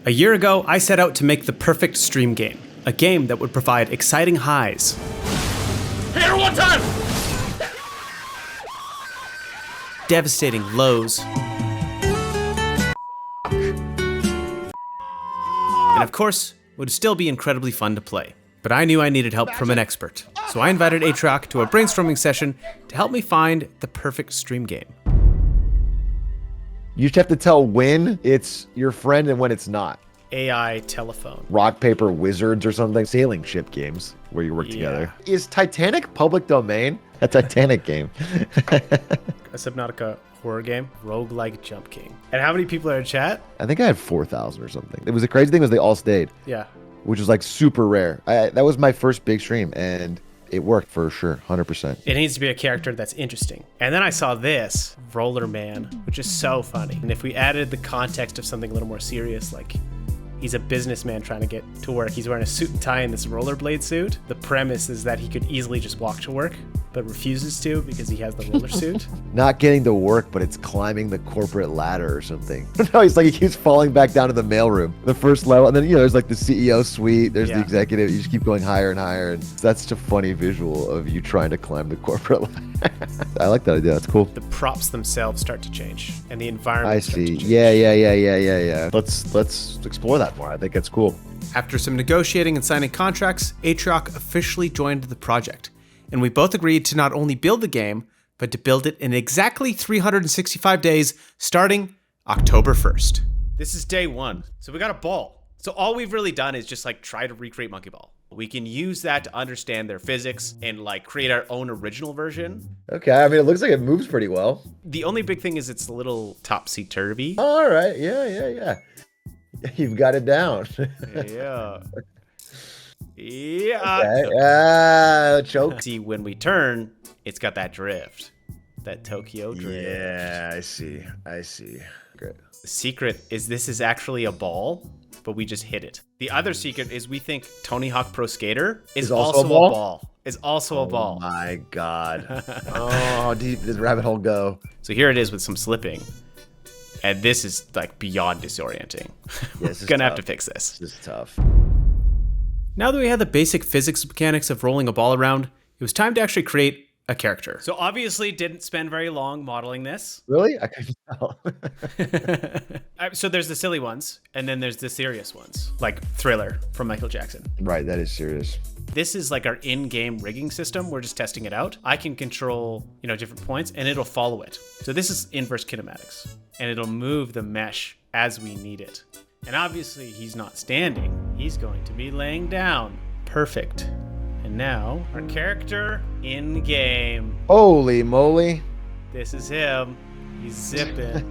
A year ago, I set out to make the perfect stream game. A game that would provide exciting highs. Here one time! Devastating lows. And of course, it would still be incredibly fun to play. But I knew I needed help from an expert. So I invited Atroc to a brainstorming session to help me find the perfect stream game. You just have to tell when it's your friend and when it's not. AI telephone. Rock, paper, wizards or something. Sailing ship games where you work together. Is Titanic public domain? A Titanic game. A Subnautica horror game. Roguelike Jump King. And how many people are in chat? I think I had 4,000 or something. It was the crazy thing was they all stayed. Yeah. Which was like super rare. That was my first big stream and it worked for sure, 100%. It needs to be a character that's interesting. And then I saw this, Roller Man, which is so funny. And if we added the context of something a little more serious, like he's a businessman trying to get to work. He's wearing a suit and tie in this rollerblade suit. The premise is that he could easily just walk to work, but refuses to because he has the roller suit. Not getting to work, but it's climbing the corporate ladder or something. No, he's like, he keeps falling back down to the mailroom, the first level. And then, there's like the CEO suite, there's the executive. You just keep going higher and higher. And that's such a funny visual of you trying to climb the corporate ladder. I like that idea. That's cool. The props themselves start to change and the environment I see. Yeah. Let's explore that more. I think that's cool. After some negotiating and signing contracts, Atroc officially joined the project. And we both agreed to not only build the game, but to build it in exactly 365 days, starting October 1st. This is day one. So we got a ball. So all we've really done is just like try to recreate Monkey Ball. We can use that to understand their physics and like create our own original version. Okay, I mean, it looks like it moves pretty well. The only big thing is it's a little topsy-turvy. All right, yeah. You've got it down. Yeah. Okay. Choke. See, when we turn, it's got that drift. That Tokyo drift. Yeah, I see. Great. The secret is this is actually a ball, but we just hit it. The other secret is we think Tony Hawk Pro Skater is also a ball. Is also a ball. Oh my God. Oh, deep does rabbit hole go? So here it is with some slipping. And this is like beyond disorienting. Yeah, We're gonna have to fix this. This is tough. Now that we had the basic physics mechanics of rolling a ball around, it was time to actually create a character. So obviously didn't spend very long modeling this. Really? I couldn't tell. So there's the silly ones, and then there's the serious ones, like Thriller from Michael Jackson. Right, that is serious. This is like our in-game rigging system. We're just testing it out. I can control, different points, and it'll follow it. So this is inverse kinematics, and it'll move the mesh as we need it. And obviously he's not standing. He's going to be laying down. Perfect. And now our character in game. Holy moly. This is him. He's zipping.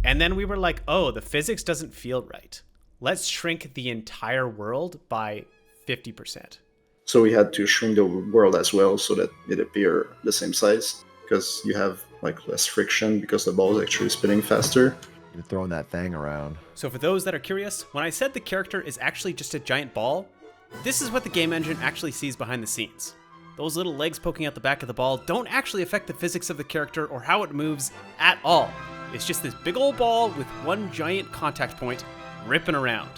And then we were like, oh, the physics doesn't feel right. Let's shrink the entire world by 50%. So we had to shrink the world as well so that it appear the same size, because you have like less friction because the ball is actually spinning faster. You're throwing that thing around. So for those that are curious, when I said the character is actually just a giant ball, this is what the game engine actually sees behind the scenes. Those little legs poking out the back of the ball don't actually affect the physics of the character or how it moves at all. It's just this big old ball with one giant contact point ripping around.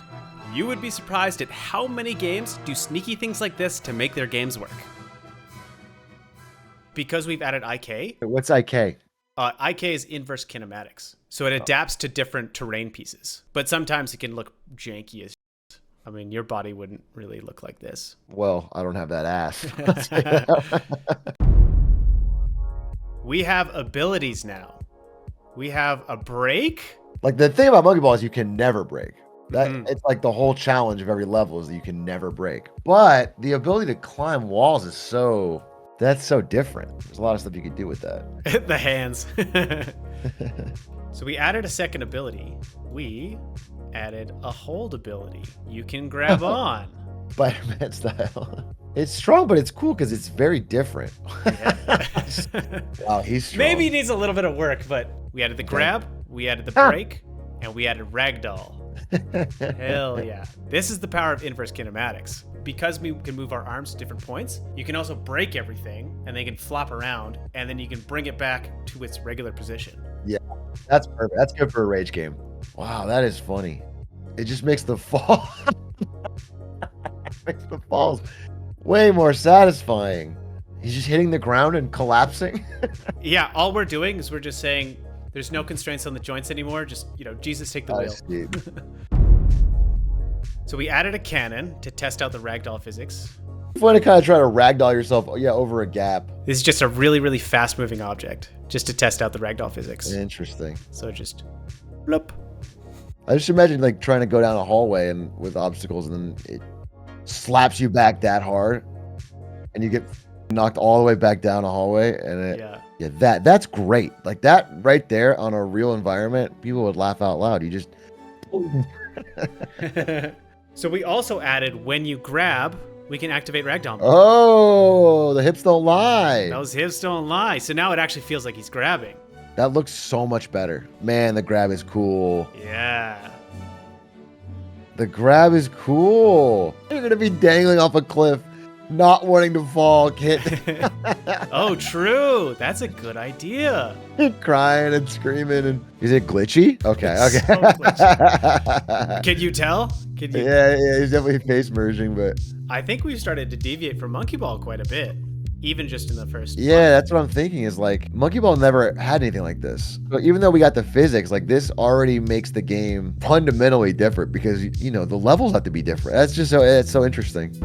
You would be surprised at how many games do sneaky things like this to make their games work. Because we've added IK. What's IK? IK is inverse kinematics. So it adapts to different terrain pieces. But sometimes it can look janky as shit. I mean, your body wouldn't really look like this. Well, I don't have that ass. We have abilities now. We have a break. Like the thing about Monkey Ball is you can never break. It's like the whole challenge of every level is that you can never break. But the ability to climb walls is that's so different. There's a lot of stuff you could do with that. The hands. So we added a second ability. We added a hold ability. You can grab on. Spider-Man style. It's strong, but it's cool because it's very different. Yeah. Wow, he's strong. Maybe he needs a little bit of work, but we added the grab, we added the break, and we added ragdoll. Hell yeah. This is the power of inverse kinematics. Because we can move our arms to different points, you can also break everything, and they can flop around, and then you can bring it back to its regular position. Yeah. That's perfect. That's good for a rage game. Wow, that is funny. It just makes the fall makes the falls way more satisfying. He's just hitting the ground and collapsing. Yeah, all we're doing is we're just saying there's no constraints on the joints anymore. Just, Jesus, take the wheel. So we added a cannon to test out the ragdoll physics. You want to kind of try to ragdoll yourself, over a gap. This is just a really, really fast-moving object, just to test out the ragdoll physics. Interesting. So just, bloop. I just imagine like trying to go down a hallway and with obstacles, and then it slaps you back that hard, and you get knocked all the way back down a hallway, and that's great. Like that right there on a real environment, people would laugh out loud. You just. So we also added when you grab, we can activate ragdoll. Oh, the hips don't lie. Those hips don't lie. So now it actually feels like he's grabbing. That looks so much better. Man, the grab is cool. Yeah. The grab is cool. You're gonna be dangling off a cliff, not wanting to fall, kid. Oh, true. That's a good idea. Crying and screaming. And is it glitchy? Okay. It's so glitchy. Can you tell? Yeah, he's definitely face merging, but I think we've started to deviate from Monkey Ball quite a bit, even just in the first. Yeah, that's what I'm thinking. Is like Monkey Ball never had anything like this. So even though we got the physics, like this already makes the game fundamentally different because the levels have to be different. That's just it's so interesting.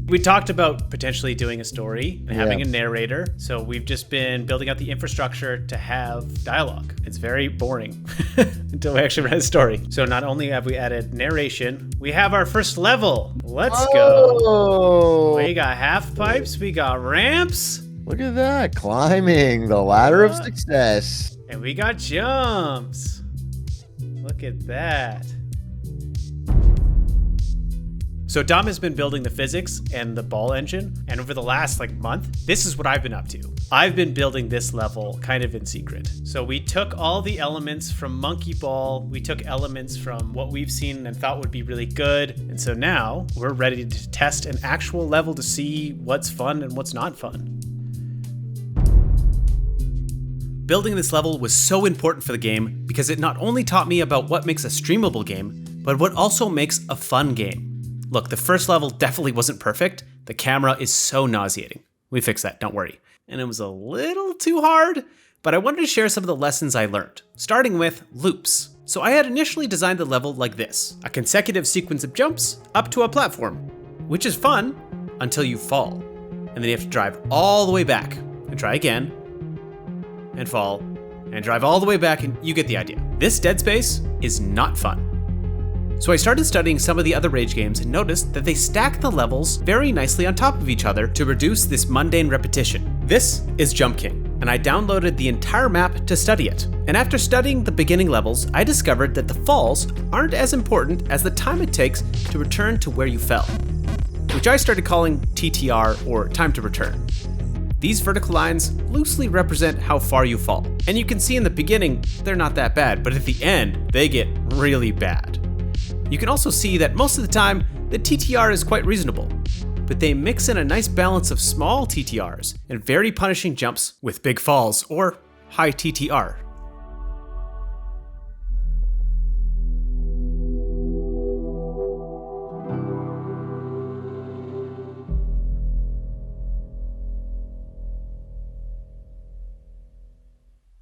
We talked about potentially doing a story and having a narrator. So we've just been building out the infrastructure to have dialogue. It's very boring until we actually write a story. So not only have we added narration, we have our first level. Let's go. We got half pipes, we got ramps. Look at that, climbing the ladder of success. And we got jumps. Look at that. So Dom has been building the physics and the ball engine, and over the last month, this is what I've been up to. I've been building this level kind of in secret. So we took all the elements from Monkey Ball, we took elements from what we've seen and thought would be really good, and so now we're ready to test an actual level to see what's fun and what's not fun. Building this level was so important for the game because it not only taught me about what makes a streamable game, but what also makes a fun game. Look, the first level definitely wasn't perfect. The camera is so nauseating. We fixed that, don't worry. And it was a little too hard, but I wanted to share some of the lessons I learned, starting with loops. So I had initially designed the level like this, a consecutive sequence of jumps up to a platform, which is fun until you fall. And then you have to drive all the way back and try again and fall and drive all the way back, and you get the idea. This Dead Space is not fun. So I started studying some of the other Rage games and noticed that they stack the levels very nicely on top of each other to reduce this mundane repetition. This is Jump King, and I downloaded the entire map to study it. And after studying the beginning levels, I discovered that the falls aren't as important as the time it takes to return to where you fell, which I started calling TTR, or time to return. These vertical lines loosely represent how far you fall. And you can see in the beginning, they're not that bad, but at the end, they get really bad. You can also see that most of the time, the TTR is quite reasonable, but they mix in a nice balance of small TTRs and very punishing jumps with big falls, or high TTR.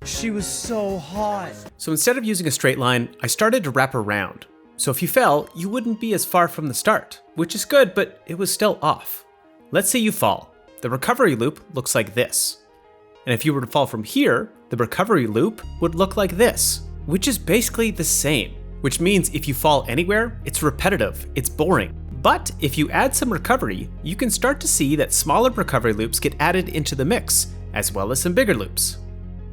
She was so hot. So instead of using a straight line, I started to wrap around. So if you fell, you wouldn't be as far from the start, which is good, but it was still off. Let's say you fall. The recovery loop looks like this. And if you were to fall from here, the recovery loop would look like this, which is basically the same. Which means if you fall anywhere, it's repetitive, it's boring. But if you add some recovery, you can start to see that smaller recovery loops get added into the mix, as well as some bigger loops.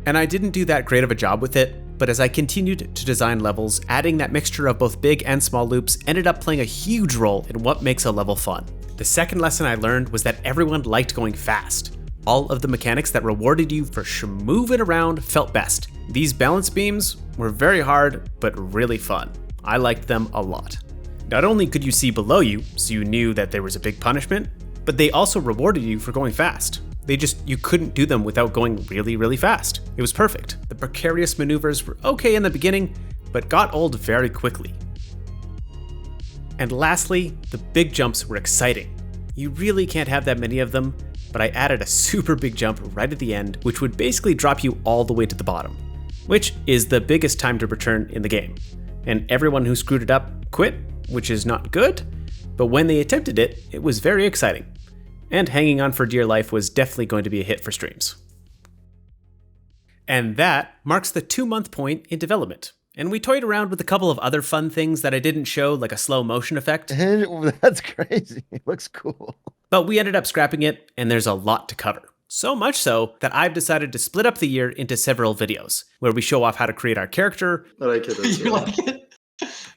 And I didn't do that great of a job with it, but as I continued to design levels, adding that mixture of both big and small loops ended up playing a huge role in what makes a level fun. The second lesson I learned was that everyone liked going fast. All of the mechanics that rewarded you for moving around felt best. These balance beams were very hard, but really fun. I liked them a lot. Not only could you see below you, so you knew that there was a big punishment, but they also rewarded you for going fast. You couldn't do them without going really, really fast. It was perfect. The precarious maneuvers were okay in the beginning, but got old very quickly. And lastly, the big jumps were exciting. You really can't have that many of them, but I added a super big jump right at the end, which would basically drop you all the way to the bottom, which is the biggest time to return in the game. And everyone who screwed it up quit, which is not good, but when they attempted it, it was very exciting. And hanging on for dear life was definitely going to be a hit for streams. And that marks the 2-month point in development. And we toyed around with a couple of other fun things that I didn't show, like a slow motion effect. That's crazy. It looks cool. But we ended up scrapping it, and there's a lot to cover. So much so that I've decided to split up the year into several videos, where we show off how to create our character. I like it as You well. like it?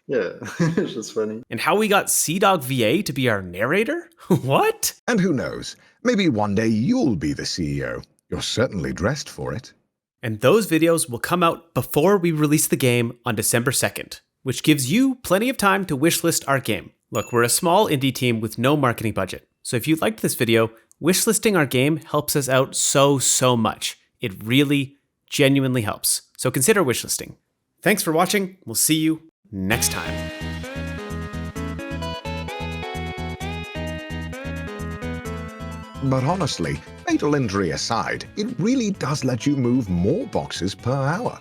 Yeah, it's just funny. And how we got Sea-Dog VA to be our narrator? What? And who knows, maybe one day you'll be the CEO. You're certainly dressed for it. And those videos will come out before we release the game on December 2nd, which gives you plenty of time to wishlist our game. Look, we're a small indie team with no marketing budget, so if you liked this video, wishlisting our game helps us out so much. It really, genuinely helps. So consider wishlisting. Thanks for watching. We'll see you next time. But honestly, fatal injury aside, it really does let you move more boxes per hour.